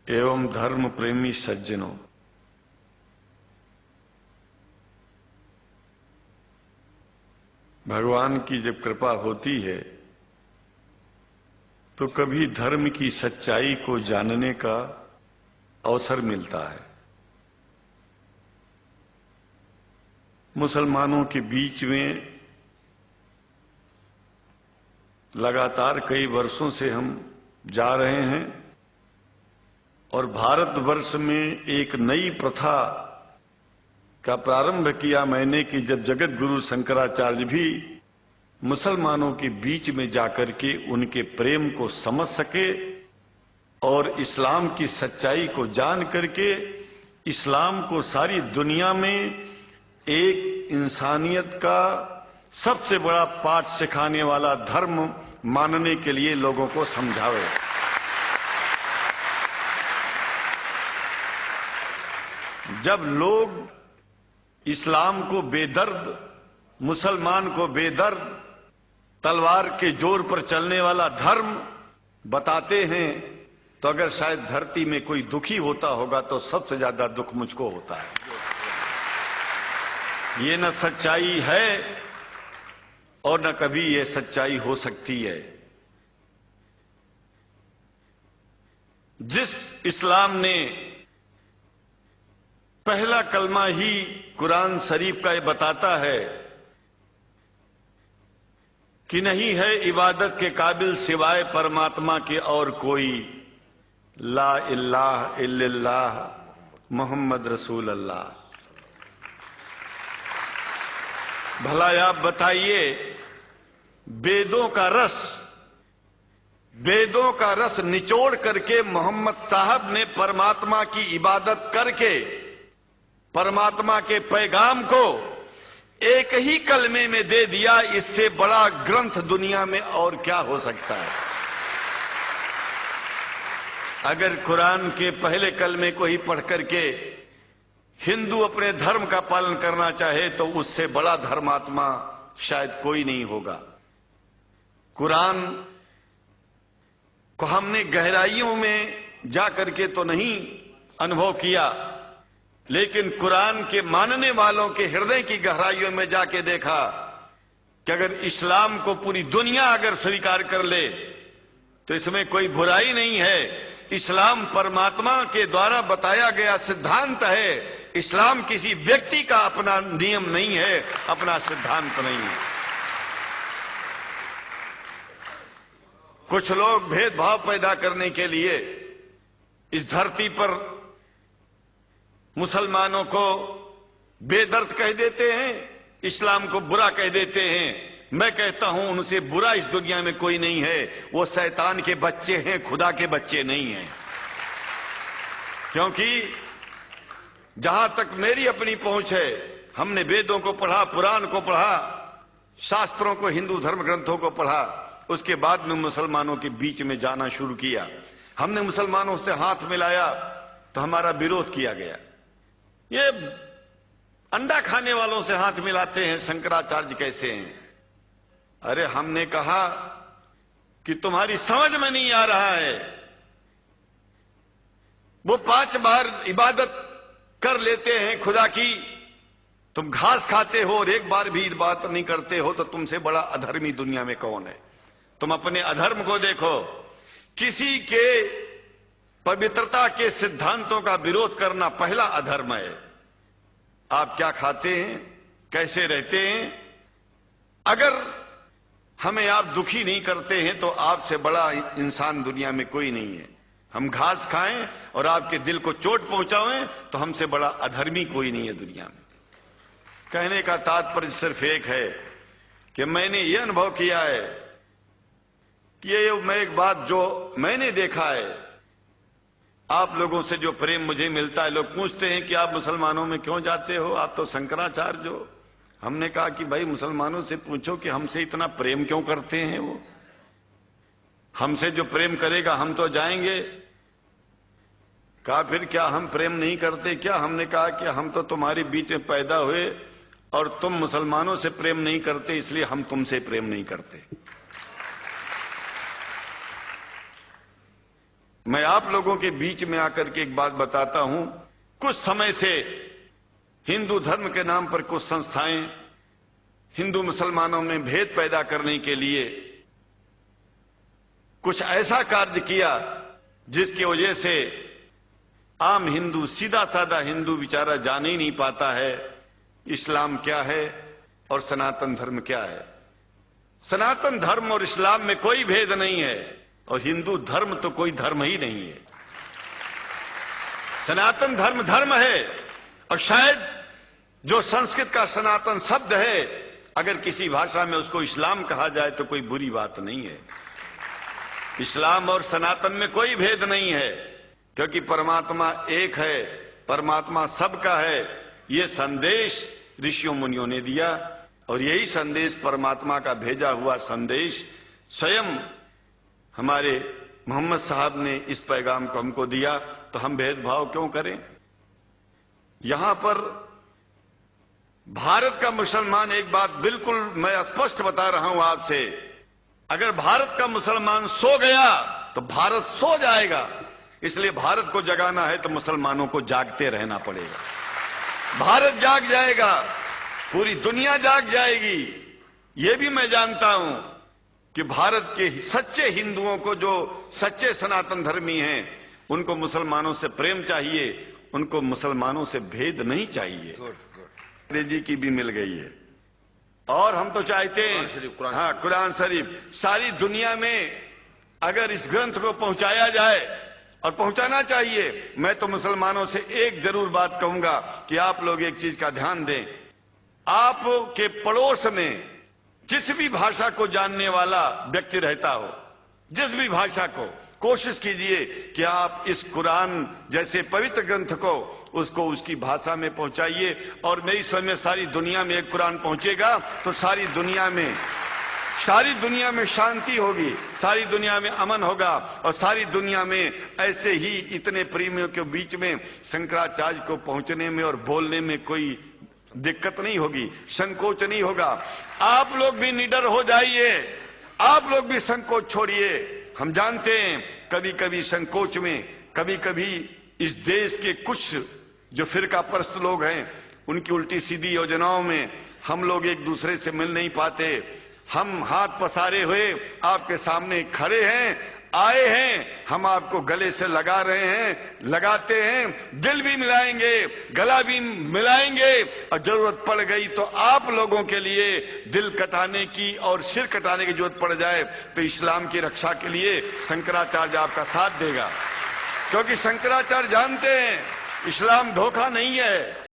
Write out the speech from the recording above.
एवं धर्म प्रेमी सज्जनों, भगवान की जब कृपा होती है तो कभी धर्म की सच्चाई को जानने का अवसर मिलता है। मुसलमानों के बीच में लगातार कई वर्षों से हम जा रहे हैं और भारतवर्ष में एक नई प्रथा का प्रारंभ किया मैंने कि जब जगत गुरु शंकराचार्य भी मुसलमानों के बीच में जाकर के उनके प्रेम को समझ सके और इस्लाम की सच्चाई को जान करके इस्लाम को सारी दुनिया में एक इंसानियत का सबसे बड़ा पाठ सिखाने वाला धर्म मानने के लिए लोगों को समझावे। जब लोग इस्लाम को बेदर्द, मुसलमान को बेदर्द, तलवार के जोर पर चलने वाला धर्म बताते हैं तो अगर शायद धरती में कोई दुखी होता होगा तो सबसे ज्यादा दुख मुझको होता है। ये न सच्चाई है और न कभी ये सच्चाई हो सकती है। जिस इस्लाम ने पहला कलमा ही कुरान शरीफ का ये बताता है कि नहीं है इबादत के काबिल सिवाय परमात्मा के और कोई, ला इलाहा इल्लल्लाह मोहम्मद रसूल अल्लाह। भला आप बताइए, वेदों का रस निचोड़ करके मोहम्मद साहब ने परमात्मा की इबादत करके परमात्मा के पैगाम को एक ही कलमे में दे दिया। इससे बड़ा ग्रंथ दुनिया में और क्या हो सकता है। अगर कुरान के पहले कलमे को ही पढ़ करके हिंदू अपने धर्म का पालन करना चाहे तो उससे बड़ा धर्मात्मा शायद कोई नहीं होगा। कुरान को हमने गहराइयों में जाकर के तो नहीं अनुभव किया, लेकिन कुरान के मानने वालों के हृदय की गहराइयों में जाके देखा कि अगर इस्लाम को पूरी दुनिया अगर स्वीकार कर ले तो इसमें कोई बुराई नहीं है। इस्लाम परमात्मा के द्वारा बताया गया सिद्धांत है। इस्लाम किसी व्यक्ति का अपना नियम नहीं है, अपना सिद्धांत नहीं है। कुछ लोग भेदभाव पैदा करने के लिए इस धरती पर मुसलमानों को बेदर्द कह देते हैं, इस्लाम को बुरा कह देते हैं। मैं कहता हूं उनसे बुरा इस दुनिया में कोई नहीं है। वो शैतान के बच्चे हैं, खुदा के बच्चे नहीं हैं। क्योंकि जहां तक मेरी अपनी पहुंच है, हमने वेदों को पढ़ा, पुराण को पढ़ा, शास्त्रों को, हिंदू धर्म ग्रंथों को पढ़ा। उसके बाद में मुसलमानों के बीच में जाना शुरू किया। हमने मुसलमानों से हाथ मिलाया तो हमारा विरोध किया गया। ये अंडा खाने वालों से हाथ मिलाते हैं, शंकराचार्य कैसे हैं? अरे हमने कहा कि तुम्हारी समझ में नहीं आ रहा है। वो 5 बार इबादत कर लेते हैं खुदा की, तुम घास खाते हो और एक बार भी इबादत नहीं करते हो, तो तुमसे बड़ा अधर्मी दुनिया में कौन है? तुम अपने अधर्म को देखो। किसी के पवित्रता के सिद्धांतों का विरोध करना पहला अधर्म है। आप क्या खाते हैं, कैसे रहते हैं, अगर हमें आप दुखी नहीं करते हैं तो आपसे बड़ा इंसान दुनिया में कोई नहीं है। हम घास खाएं और आपके दिल को चोट पहुंचाएं तो हमसे बड़ा अधर्मी कोई नहीं है दुनिया में। कहने का तात्पर्य सिर्फ एक है कि मैंने ये अनुभव किया है कि ये मैं एक बात जो मैंने देखा है, आप लोगों से जो प्रेम मुझे मिलता है, लोग पूछते हैं कि आप मुसलमानों में क्यों जाते हो, आप तो शंकराचार्य हो। हमने कहा कि भाई मुसलमानों से पूछो कि हमसे इतना प्रेम क्यों करते हैं। वो हमसे जो प्रेम करेगा हम तो जाएंगे। कहा फिर क्या हम प्रेम नहीं करते क्या? हमने कहा कि हम तो तुम्हारे बीच में पैदा हुए और तुम मुसलमानों से प्रेम नहीं करते, इसलिए हम तुमसे प्रेम नहीं करते। मैं आप लोगों के बीच में आकर के एक बात बताता हूं। कुछ समय से हिंदू धर्म के नाम पर कुछ संस्थाएं हिंदू मुसलमानों में भेद पैदा करने के लिए कुछ ऐसा कार्य किया जिसकी वजह से आम हिंदू, सीधा साधा हिंदू बेचारा जान ही नहीं पाता है इस्लाम क्या है और सनातन धर्म क्या है। सनातन धर्म और इस्लाम में कोई भेद नहीं है और हिंदू धर्म तो कोई धर्म ही नहीं है। सनातन धर्म धर्म है और शायद जो संस्कृत का सनातन शब्द है, अगर किसी भाषा में उसको इस्लाम कहा जाए तो कोई बुरी बात नहीं है। इस्लाम और सनातन में कोई भेद नहीं है, क्योंकि परमात्मा एक है, परमात्मा सबका है। यह संदेश ऋषियों मुनियों ने दिया और यही संदेश, परमात्मा का भेजा हुआ संदेश, स्वयं हमारे मोहम्मद साहब ने इस पैगाम को हमको दिया। तो हम भेदभाव क्यों करें? यहां पर भारत का मुसलमान, एक बात बिल्कुल मैं स्पष्ट बता रहा हूं आपसे, अगर भारत का मुसलमान सो गया तो भारत सो जाएगा। इसलिए भारत को जगाना है तो मुसलमानों को जागते रहना पड़ेगा। भारत जाग जाएगा, पूरी दुनिया जाग जाएगी। यह भी मैं जानता हूं कि भारत के सच्चे हिंदुओं को, जो सच्चे सनातन धर्मी हैं, उनको मुसलमानों से प्रेम चाहिए, उनको मुसलमानों से भेद नहीं चाहिए। अंग्रेजी की भी मिल गई है और हम तो चाहते हैं, हाँ, कुरान शरीफ सारी दुनिया में अगर इस ग्रंथ को पहुंचाया जाए, और पहुंचाना चाहिए। मैं तो मुसलमानों से एक जरूर बात कहूंगा कि आप लोग एक चीज का ध्यान दें। आपके पड़ोस में जिस भी भाषा को जानने वाला व्यक्ति रहता हो, जिस भी भाषा को, कोशिश कीजिए कि आप इस कुरान जैसे पवित्र ग्रंथ को उसको उसकी भाषा में पहुंचाइए। और मेरी समझ में सारी दुनिया में एक कुरान पहुंचेगा तो सारी दुनिया में शांति होगी, सारी दुनिया में अमन होगा और सारी दुनिया में ऐसे ही इतने प्रेमियों के बीच में शंकराचार्य को पहुंचने में और बोलने में कोई दिक्कत नहीं होगी, संकोच नहीं होगा। आप लोग भी निडर हो जाइए, आप लोग भी संकोच छोड़िए। हम जानते हैं कभी कभी संकोच में, कभी कभी इस देश के कुछ जो फिरका परस्त लोग हैं, उनकी उल्टी सीधी योजनाओं में हम लोग एक दूसरे से मिल नहीं पाते। हम हाथ पसारे हुए आपके सामने खड़े हैं, आए हैं, हम आपको गले से लगा रहे हैं, लगाते हैं, दिल भी मिलाएंगे, गला भी मिलाएंगे और जरूरत पड़ गई तो आप लोगों के लिए दिल कटाने की और सिर कटाने की जरूरत पड़ जाए तो इस्लाम की रक्षा के लिए शंकराचार्य आपका साथ देगा। क्योंकि शंकराचार्य जानते हैं इस्लाम धोखा नहीं है,